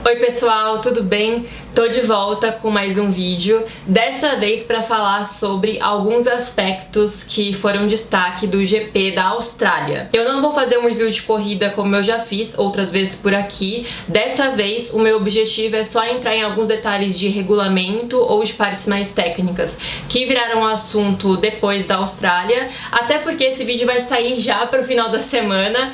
Oi pessoal, tudo bem? Tô de volta com mais um vídeo, dessa vez para falar sobre alguns aspectos que foram destaque do GP da Austrália. Eu não vou fazer um review de corrida como eu já fiz outras vezes por aqui, dessa vez o meu objetivo é só entrar em alguns detalhes de regulamento ou de partes mais técnicas que viraram assunto depois da Austrália, até porque esse vídeo vai sair já para o final da semana,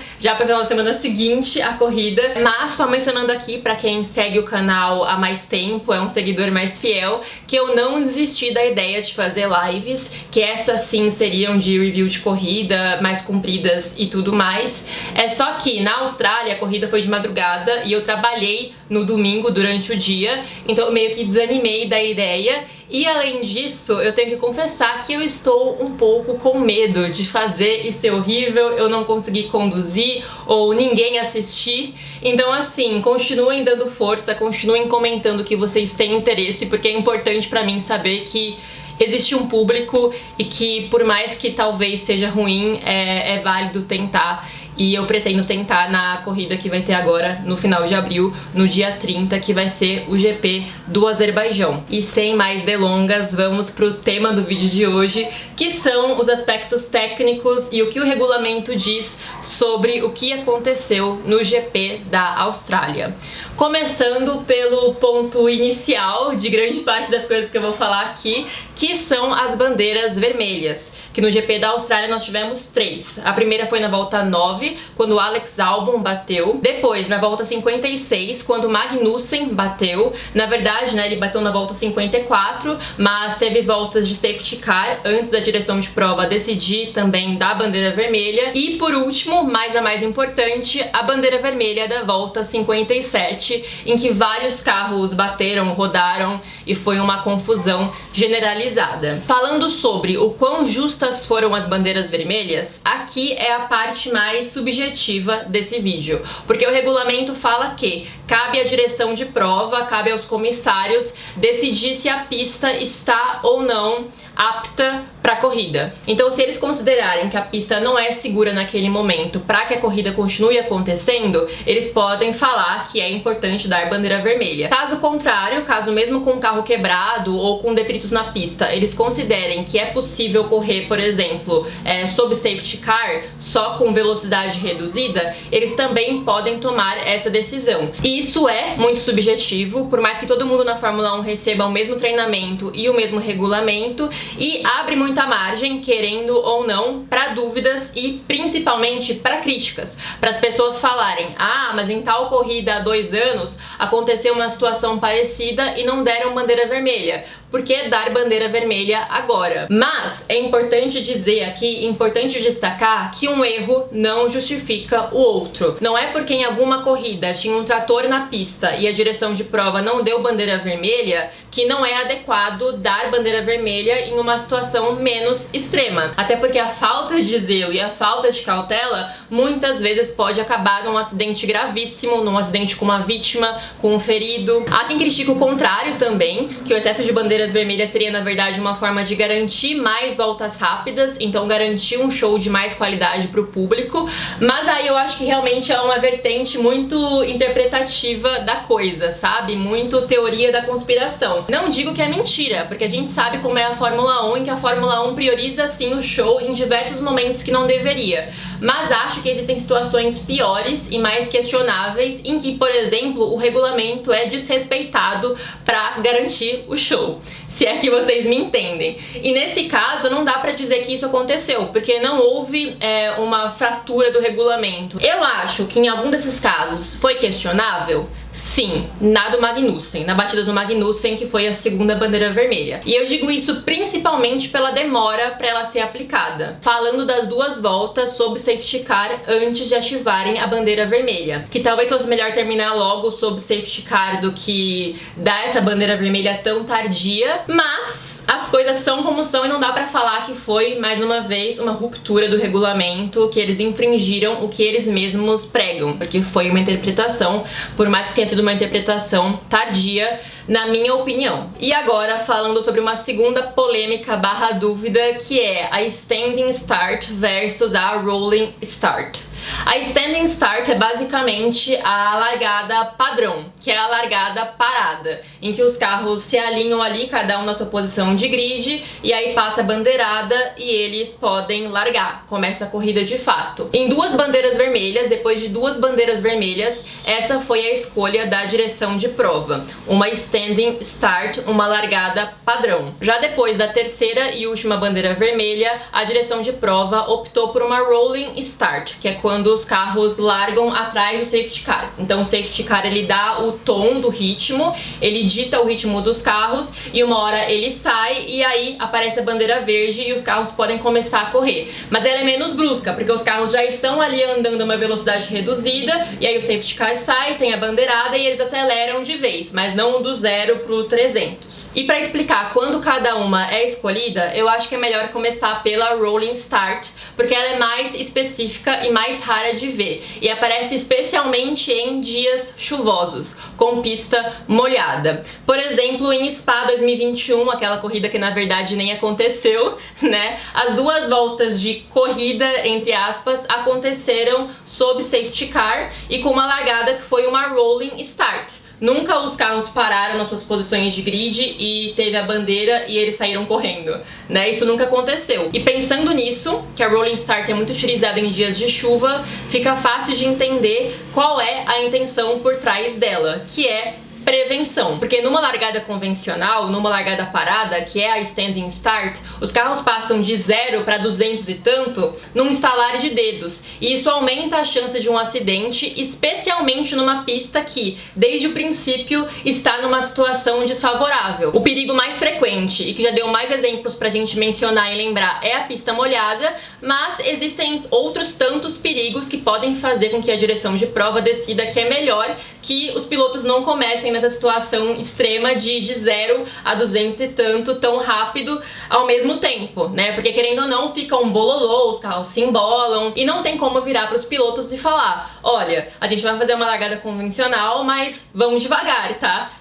seguinte à corrida, mas só mencionando aqui para quem segue o canal há mais tempo, é um seguidor mais fiel, que eu não desisti da ideia de fazer lives, que essas sim seriam de review de corrida, mais compridas e tudo mais. É só que na Austrália a corrida foi de madrugada e eu trabalhei no domingo durante o dia, então eu meio que desanimei da ideia. E além disso, eu tenho que confessar que eu estou um pouco com medo de fazer e ser horrível, eu não conseguir conduzir ou ninguém assistir. Então assim, continuem dando força, continuem comentando que vocês têm interesse, porque é importante pra mim saber que existe um público e que por mais que talvez seja ruim, é válido tentar. E eu pretendo tentar na corrida que vai ter agora no final de abril, no dia 30, que vai ser o GP do Azerbaijão. E sem mais delongas, vamos pro tema do vídeo de hoje, que são os aspectos técnicos e o que o regulamento diz sobre o que aconteceu no GP da Austrália. Começando pelo ponto inicial de grande parte das coisas que eu vou falar aqui, que são as bandeiras vermelhas, que no GP da Austrália nós tivemos 3. A primeira foi na volta 9, quando o Alex Albon bateu. Depois, na volta 56, quando o Magnussen bateu. Na verdade, ele bateu na volta 54, mas teve voltas de safety car antes da direção de prova decidir também da bandeira vermelha. E por último, mas a mais importante, a bandeira vermelha da volta 57, em que vários carros bateram, rodaram e foi uma confusão generalizada. Falando sobre o quão justas foram as bandeiras vermelhas, aqui é a parte mais subjetiva desse vídeo, porque o regulamento fala que cabe à direção de prova, cabe aos comissários decidir se a pista está ou não apta para corrida. Então, se eles considerarem que a pista não é segura naquele momento para que a corrida continue acontecendo, eles podem falar que é importante dar bandeira vermelha. Caso contrário, caso mesmo com o carro quebrado ou com detritos na pista, eles considerem que é possível correr, por exemplo, sob safety car, só com velocidade reduzida, eles também podem tomar essa decisão. E isso é muito subjetivo, por mais que todo mundo na Fórmula 1 receba o mesmo treinamento e o mesmo regulamento, e abre muita margem, querendo ou não, para dúvidas e principalmente para críticas, para as pessoas falarem: ah, mas em tal corrida há 2 anos aconteceu uma situação parecida e não deram bandeira vermelha. Por que dar bandeira vermelha agora? Mas é importante dizer aqui, importante destacar que um erro não justifica o outro. Não é porque em alguma corrida tinha um trator na pista e a direção de prova não deu bandeira vermelha que não é adequado dar bandeira vermelha em uma situação menos extrema. Até porque a falta de zelo e a falta de cautela muitas vezes pode acabar num acidente gravíssimo, num acidente com uma vítima, com um ferido. Há quem critica o contrário também, que o excesso de bandeiras vermelhas seria na verdade uma forma de garantir mais voltas rápidas, então garantir um show de mais qualidade para o público, mas aí eu acho que realmente é uma vertente muito interpretativa da coisa, sabe? Muito teoria da conspiração. Não digo que é mentira, porque a gente sabe como é a Fórmula 1 e que a Fórmula 1 prioriza sim o show em diversos momentos que não deveria, mas acho que existem situações piores e mais questionáveis em que, por exemplo, o regulamento é desrespeitado para garantir o show, se é que vocês me entendem. E nesse caso não dá pra dizer que isso aconteceu, porque não houve uma fratura do regulamento. Eu acho que em algum desses casos foi questionável, sim, na do Magnussen, na batida do Magnussen, que foi a segunda bandeira vermelha. E eu digo isso principalmente pela demora para ela ser aplicada, falando das 2 voltas sob safety car antes de ativarem a bandeira vermelha, que talvez fosse melhor terminar logo sob safety car do que dar essa bandeira vermelha tão tardia, mas as coisas são como são e não dá pra falar que foi, mais uma vez, uma ruptura do regulamento, que eles infringiram o que eles mesmos pregam, porque foi uma interpretação, por mais que tenha sido uma interpretação tardia, na minha opinião. E agora falando sobre uma segunda polêmica barra dúvida, que é a Standing Start versus a Rolling Start. A Standing Start é basicamente a largada padrão, que é a largada parada, em que os carros se alinham ali, cada um na sua posição de grid, e aí passa a bandeirada e eles podem largar. Começa a corrida de fato. Em duas bandeiras vermelhas, depois de duas bandeiras vermelhas, essa foi a escolha da direção de prova. Uma Standing Start, uma largada padrão. Já depois da terceira e última bandeira vermelha, a direção de prova optou por uma Rolling Start, que é quando os carros largam atrás do safety car. Então o safety car ele dá o tom do ritmo, ele dita o ritmo dos carros e uma hora ele sai e aí aparece a bandeira verde e os carros podem começar a correr. Mas ela é menos brusca, porque os carros já estão ali andando a uma velocidade reduzida e aí o safety car sai, tem a bandeirada e eles aceleram de vez, mas não do 0 pro 300. E para explicar quando cada uma é escolhida, eu acho que é melhor começar pela Rolling Start, porque ela é mais específica e mais rara de ver e aparece especialmente em dias chuvosos, com pista molhada. Por exemplo, em Spa 2021, aquela corrida que na verdade nem aconteceu, né? As duas voltas de corrida, entre aspas, aconteceram sob safety car e com uma largada que foi uma Rolling Start. Nunca os carros pararam nas suas posições de grid e teve a bandeira e eles saíram correndo, né? Isso nunca aconteceu. E pensando nisso, que a Rolling Start é muito utilizada em dias de chuva, fica fácil de entender qual é a intenção por trás dela, que é prevenção, porque numa largada convencional, numa largada parada, que é a Standing Start, os carros passam de 0 para 200 e tanto num estalar de dedos, e isso aumenta a chance de um acidente, especialmente numa pista que, desde o princípio, está numa situação desfavorável. O perigo mais frequente, e que já deu mais exemplos pra gente mencionar e lembrar, é a pista molhada, mas existem outros tantos perigos que podem fazer com que a direção de prova decida que é melhor que os pilotos não comecem nessa situação extrema de 0 a 200 e tanto tão rápido ao mesmo tempo, né? Porque querendo ou não, fica um bololô, os carros se embolam e não tem como virar para os pilotos e falar: olha, a gente vai fazer uma largada convencional, mas vamos devagar, tá?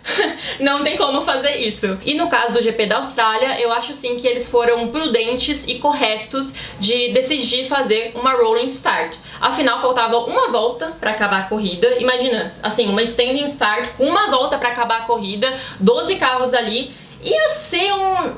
Não tem como fazer isso. E no caso do GP da Austrália, eu acho sim que eles foram prudentes e corretos de decidir fazer uma Rolling Start. Afinal, faltava uma volta para acabar a corrida. Imagina, assim, uma Standing Start com uma volta para acabar a corrida, 12 carros ali. Ia ser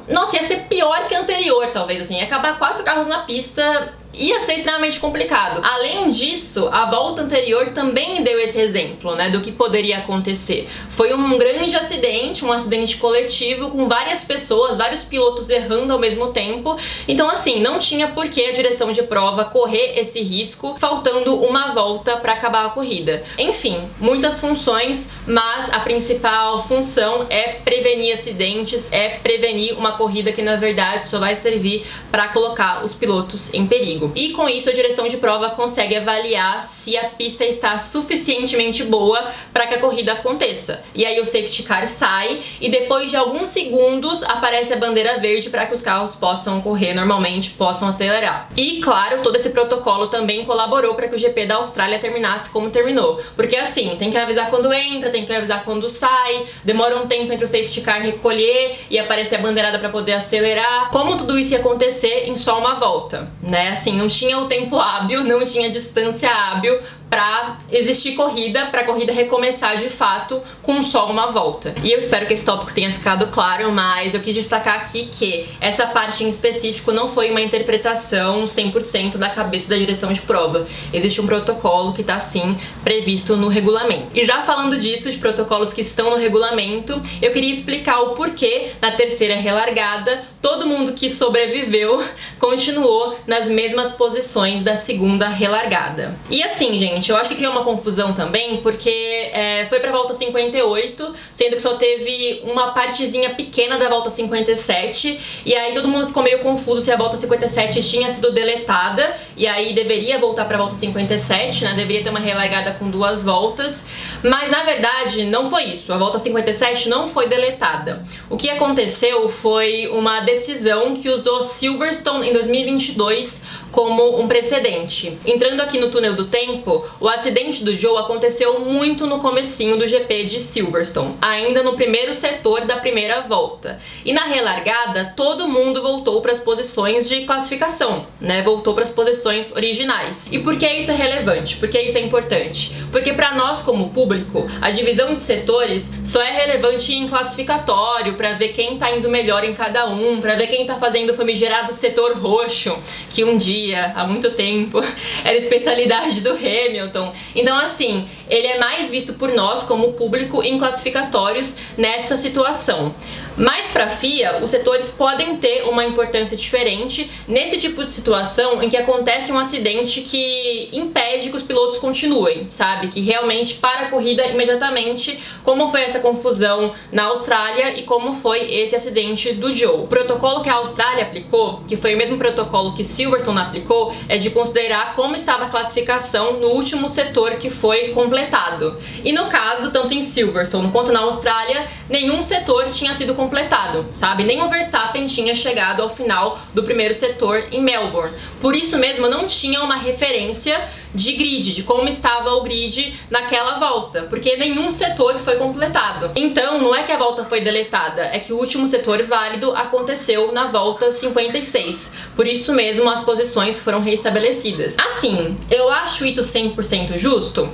Nossa, ia ser pior que a anterior, talvez, assim. Ia acabar 4 carros na pista. Ia ser extremamente complicado. Além disso, a volta anterior também deu esse exemplo, né, do que poderia acontecer. Foi um grande acidente, um acidente coletivo com várias pessoas, vários pilotos errando ao mesmo tempo. Então, assim, não tinha por que a direção de prova correr esse risco, faltando uma volta para acabar a corrida. Enfim, muitas funções, mas a principal função é prevenir acidentes, é prevenir uma corrida que, na verdade, só vai servir para colocar os pilotos em perigo. E com isso a direção de prova consegue avaliar se a pista está suficientemente boa para que a corrida aconteça. E aí o safety car sai e depois de alguns segundos aparece a bandeira verde para que os carros possam correr normalmente, possam acelerar. E claro, todo esse protocolo também colaborou para que o GP da Austrália terminasse como terminou. Porque assim, tem que avisar quando entra, tem que avisar quando sai, demora um tempo entre o safety car recolher e aparecer a bandeirada para poder acelerar. Como tudo isso ia acontecer em só uma volta, né? Assim, não tinha o tempo hábil, não tinha distância hábil para existir corrida, para a corrida recomeçar de fato com só uma volta. E eu espero que esse tópico tenha ficado claro, mas eu quis destacar aqui que essa parte em específico não foi uma interpretação 100% da cabeça da direção de prova. Existe um protocolo que está sim previsto no regulamento. E já falando disso, de protocolos que estão no regulamento, eu queria explicar o porquê na terceira relargada todo mundo que sobreviveu continuou nas mesmas posições da segunda relargada. E assim, gente, eu acho que criou uma confusão também, porque foi pra volta 58, sendo que só teve uma partezinha pequena da volta 57, e aí todo mundo ficou meio confuso se a volta 57 tinha sido deletada, e aí deveria voltar pra volta 57, né, deveria ter uma relargada com 2 voltas, Mas na verdade não foi isso, a volta 57 não foi deletada. O que aconteceu foi uma decisão que usou Silverstone em 2022 como um precedente. Entrando aqui no túnel do tempo, o acidente do Joe aconteceu muito no comecinho do GP de Silverstone, ainda no primeiro setor da primeira volta. E na relargada, todo mundo voltou para as posições de classificação, né? Voltou para as posições originais. E por que isso é relevante? Por que isso é importante? Porque para nós como público, a divisão de setores só é relevante em classificatório, para ver quem tá indo melhor em cada um, para ver quem tá fazendo o famigerado setor roxo, que um dia, há muito tempo, era especialidade do Hamilton. Então assim, ele é mais visto por nós como público em classificatórios nessa situação. Mas para a FIA, os setores podem ter uma importância diferente nesse tipo de situação em que acontece um acidente que impede que os pilotos continuem, sabe? Que realmente para a corrida imediatamente, como foi essa confusão na Austrália e como foi esse acidente do Joe. O protocolo que a Austrália aplicou, que foi o mesmo protocolo que Silverstone aplicou, é de considerar como estava a classificação no último setor que foi completado. E no caso, tanto em Silverstone quanto na Austrália, nenhum setor tinha sido completado, sabe? Nem o Verstappen tinha chegado ao final do primeiro setor em Melbourne. Por isso mesmo, não tinha uma referência de grid, de como estava o grid naquela volta, porque nenhum setor foi completado. Então, não é que a volta foi deletada, é que o último setor válido aconteceu na volta 56. Por isso mesmo, as posições foram reestabelecidas. Assim, eu acho isso 100% justo?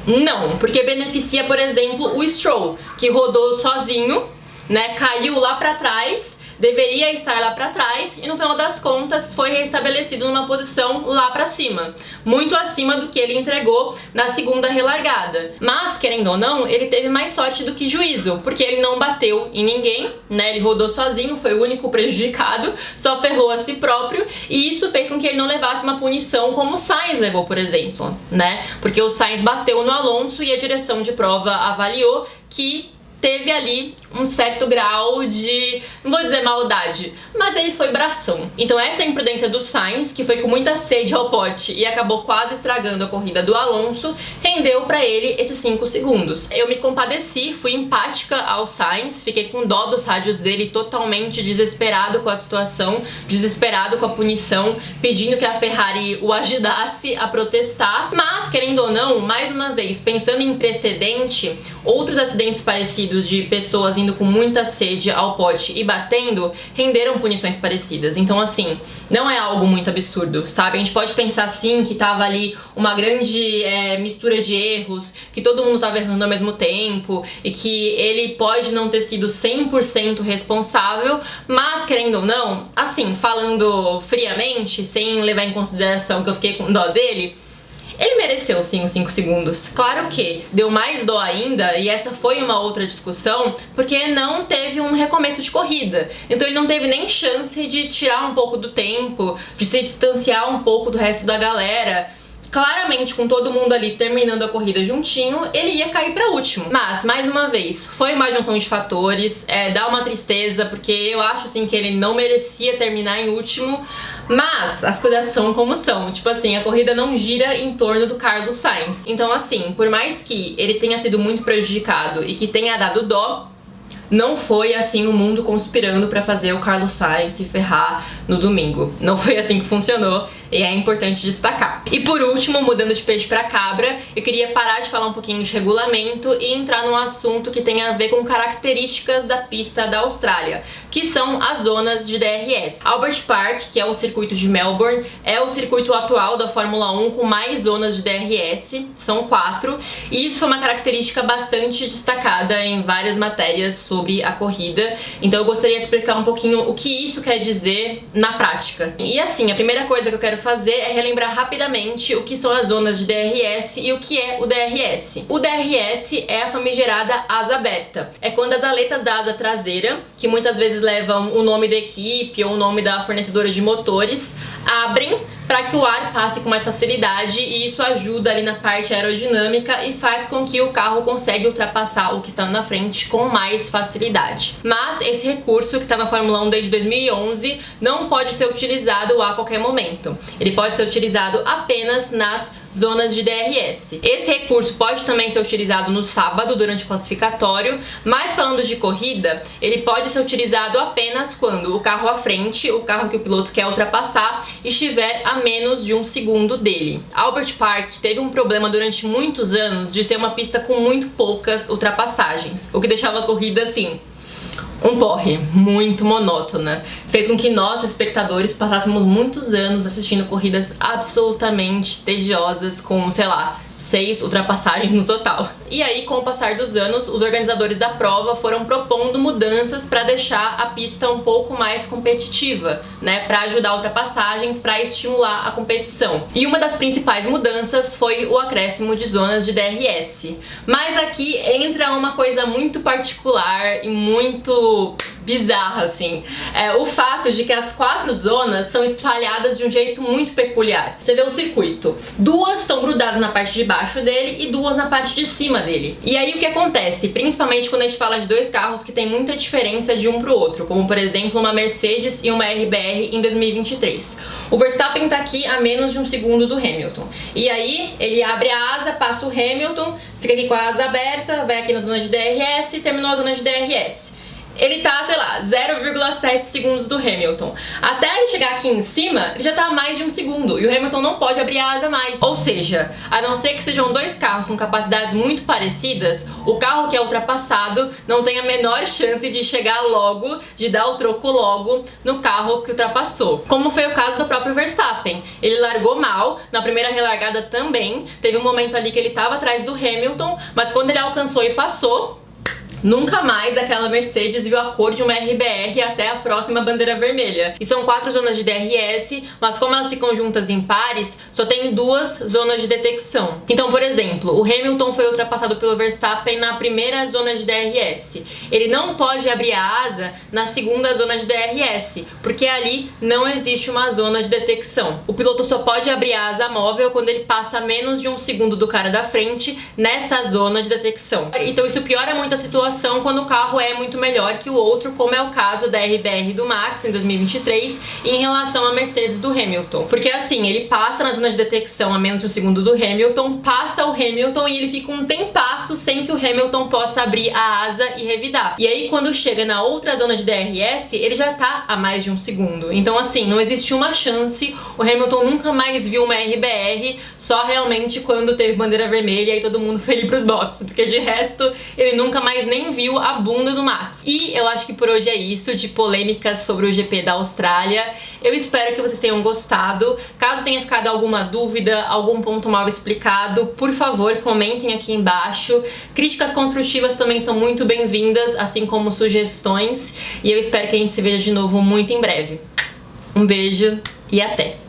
Não, porque beneficia, por exemplo, o Stroll, que rodou sozinho, né, caiu lá pra trás, deveria estar lá pra trás e no final das contas foi restabelecido numa posição lá pra cima, muito acima do que ele entregou na segunda relargada. Mas, querendo ou não, ele teve mais sorte do que juízo, porque ele não bateu em ninguém, né? Ele rodou sozinho, foi o único prejudicado, só ferrou a si próprio, e isso fez com que ele não levasse uma punição como o Sainz levou, por exemplo, né? Porque o Sainz bateu no Alonso e a direção de prova avaliou que teve ali um certo grau de, não vou dizer maldade, mas ele foi bração. Então essa é a imprudência do Sainz, que foi com muita sede ao pote e acabou quase estragando a corrida do Alonso, rendeu pra ele esses 5 segundos. Eu me compadeci, fui empática ao Sainz, fiquei com dó dos rádios dele, totalmente desesperado com a situação, desesperado com a punição, pedindo que a Ferrari o ajudasse a protestar. Mas, querendo ou não, mais uma vez, pensando em precedente, outros acidentes parecidos de pessoas indo com muita sede ao pote e batendo, renderam punições parecidas. Então assim, não é algo muito absurdo, sabe? A gente pode pensar sim que tava ali uma grande mistura de erros, que todo mundo tava errando ao mesmo tempo e que ele pode não ter sido 100% responsável, mas querendo ou não, assim, falando friamente, sem levar em consideração que eu fiquei com dó dele, ele mereceu sim os 5 segundos. Claro que deu mais dó ainda, e essa foi uma outra discussão, porque não teve um recomeço de corrida. Então ele não teve nem chance de tirar um pouco do tempo, de se distanciar um pouco do resto da galera. Claramente, com todo mundo ali terminando a corrida juntinho, ele ia cair pra último. Mas, mais uma vez, foi uma junção de fatores, dá uma tristeza, porque eu acho sim que ele não merecia terminar em último, mas as coisas são como são. Tipo assim, a corrida não gira em torno do Carlos Sainz. Então assim, por mais que ele tenha sido muito prejudicado e que tenha dado dó, não foi assim o mundo conspirando para fazer o Carlos Sainz se ferrar no domingo. Não foi assim que funcionou e é importante destacar. E por último, mudando de peixe para cabra, eu queria parar de falar um pouquinho de regulamento e entrar num assunto que tem a ver com características da pista da Austrália, que são as zonas de DRS. Albert Park, que é o circuito de Melbourne, é o circuito atual da Fórmula 1 com mais zonas de DRS, são 4, e isso é uma característica bastante destacada em várias matérias sobre a corrida, então eu gostaria de explicar um pouquinho o que isso quer dizer na prática. E assim, a primeira coisa que eu quero fazer é relembrar rapidamente o que são as zonas de DRS e o que é o DRS. O DRS é a famigerada asa aberta. É quando as aletas da asa traseira, que muitas vezes levam o nome da equipe ou o nome da fornecedora de motores, abrem para que o ar passe com mais facilidade, e isso ajuda ali na parte aerodinâmica e faz com que o carro consiga ultrapassar o que está na frente com mais facilidade. Mas esse recurso, que está na Fórmula 1 desde 2011, não pode ser utilizado a qualquer momento. Ele pode ser utilizado apenas nas zonas de DRS. Esse recurso pode também ser utilizado no sábado durante o classificatório, mas falando de corrida, ele pode ser utilizado apenas quando o carro à frente, o carro que o piloto quer ultrapassar, estiver a menos de 1 segundo dele. Albert Park teve um problema durante muitos anos de ser uma pista com muito poucas ultrapassagens, o que deixava a corrida assim, um porre muito monótona. Fez com que nós, espectadores, passássemos muitos anos assistindo corridas absolutamente tediosas com, sei lá, 6 ultrapassagens no total. E aí, com o passar dos anos, os organizadores da prova foram propondo mudanças para deixar a pista um pouco mais competitiva, né, para ajudar ultrapassagens, para estimular a competição. E uma das principais mudanças foi o acréscimo de zonas de DRS. Mas aqui entra uma coisa muito particular e muito bizarra, assim. O fato de que as 4 zonas são espalhadas de um jeito muito peculiar. Você vê o circuito. 2 estão grudadas na parte de baixo dele e 2 na parte de cima dele. E aí o que acontece? Principalmente quando a gente fala de 2 carros que tem muita diferença de um pro outro, como por exemplo uma Mercedes e uma RBR em 2023. O Verstappen tá aqui a menos de 1 segundo do Hamilton. E aí ele abre a asa, passa o Hamilton, fica aqui com a asa aberta, vai aqui na zona de DRS e terminou a zona de DRS. Ele tá, sei lá, 0,7 segundos do Hamilton. Até ele chegar aqui em cima, ele já tá a mais de 1 segundo. E o Hamilton não pode abrir a asa mais. Ou seja, a não ser que sejam 2 carros com capacidades muito parecidas, o carro que é ultrapassado não tem a menor chance de chegar logo, de dar o troco logo no carro que ultrapassou. Como foi o caso do próprio Verstappen. Ele largou mal, na primeira relargada também. Teve um momento ali que ele tava atrás do Hamilton, mas quando ele alcançou e passou, nunca mais aquela Mercedes viu a cor de uma RBR até a próxima bandeira vermelha. E são 4 zonas de DRS, mas como elas ficam juntas em pares, só tem 2 zonas de detecção. Então, por exemplo, o Hamilton foi ultrapassado pelo Verstappen na primeira zona de DRS. Ele não pode abrir a asa na segunda zona de DRS, porque ali não existe uma zona de detecção. O piloto só pode abrir a asa móvel quando ele passa a menos de 1 segundo do cara da frente nessa zona de detecção. Então isso piora muito a situação quando o carro é muito melhor que o outro, como é o caso da RBR do Max em 2023 em relação à Mercedes do Hamilton. Porque assim, ele passa na zona de detecção a menos de 1 segundo do Hamilton, passa o Hamilton e ele fica um tempasso sem que o Hamilton possa abrir a asa e revidar. E aí quando chega na outra zona de DRS, ele já tá a mais de 1 segundo. Então assim, não existe uma chance, o Hamilton nunca mais viu uma RBR, só realmente quando teve bandeira vermelha e todo mundo foi ali pros boxes, porque de resto ele nunca mais nem viu a bunda do Max. E eu acho que por hoje é isso de polêmicas sobre o GP da Austrália. Eu espero que vocês tenham gostado. Caso tenha ficado alguma dúvida, algum ponto mal explicado, por favor, comentem aqui embaixo. Críticas construtivas também são muito bem-vindas, assim como sugestões. E eu espero que a gente se veja de novo muito em breve. Um beijo e até!